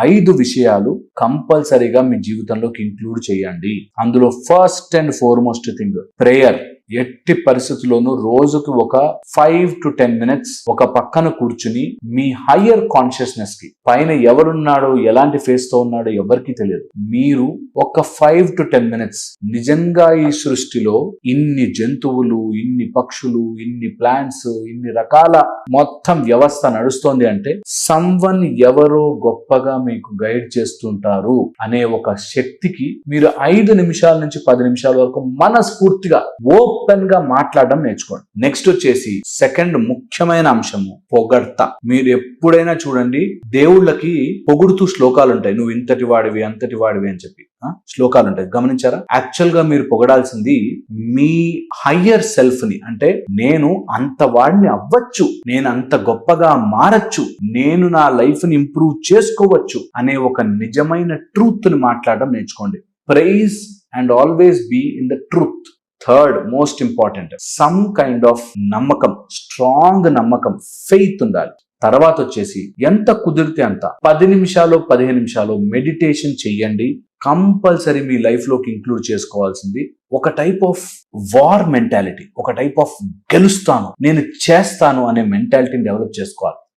5 విషయాలు కంపల్సరీగా మీ జీవితంలోకి ఇంక్లూడ్ చేయండి. అందులో first and foremost thing prayer. ఎట్టి పరిస్థితుల్లోనూ రోజుకి ఒక 5 to 10 minutes ఒక పక్కన కూర్చుని మీ హయ్యర్ కాన్షియస్నెస్ కి, పైన ఎవరున్నాడో ఎలాంటి ఫేస్ తో ఉన్నాడో ఎవరికి తెలియదు, మీరు ఒక 5 to 10 minutes నిజంగా ఈ సృష్టిలో ఇన్ని జంతువులు, ఇన్ని పక్షులు, ఇన్ని ప్లాంట్స్, ఇన్ని రకాల మొత్తం వ్యవస్థ నడుస్తోంది అంటే సమ్వన్ ఎవరో గొప్పగా మీకు గైడ్ చేస్తుంటారు అనే ఒక శక్తికి మీరు 5 నిమిషాల నుంచి 10 నిమిషాల వరకు మనస్ఫూర్తిగా ఓపెన్ గా మాట్లాడడం నేర్చుకోండి. నెక్స్ట్ వచ్చేసి సెకండ్ ముఖ్యమైన అంశము పొగడ్త. మీరు ఎప్పుడైనా చూడండి, దేవుళ్ళకి పొగుడుతూ శ్లోకాలు ఉంటాయి. నువ్వు ఇంతటి వాడివి, అంతటి వాడివి అని చెప్పి శ్లోకాలు ఉంటాయి. గమనించారా? యాక్చువల్ గా మీరు పొగడాల్సింది మీ హయ్యర్ సెల్ఫ్ ని. అంటే నేను అంత వాడిని అవ్వచ్చు, నేను అంత గొప్పగా మారచ్చు, నేను నా లైఫ్ ని ఇంప్రూవ్ చేసుకోవచ్చు అనే ఒక నిజమైన ట్రూత్ ని మాట్లాడడం నేర్చుకోండి. Prize and always be in the truth. Third most important, some kind of నమ్మకం, స్ట్రాంగ్ నమ్మకం, ఫెయిత్ ఉండాలి. తర్వాత వచ్చేసి ఎంత కుదిరితే అంత 10 నిమిషాలు 15 నిమిషాలు మెడిటేషన్ చెయ్యండి. కంపల్సరీ మీ లైఫ్ లోకి ఇంక్లూడ్ చేసుకోవాల్సింది ఒక టైప్ ఆఫ్ వార్ మెంటాలిటీ, ఒక టైప్ ఆఫ్ గెలుస్తాను, నేను చేస్తాను అనే మెంటాలిటీని డెవలప్ చేసుకోవాలి.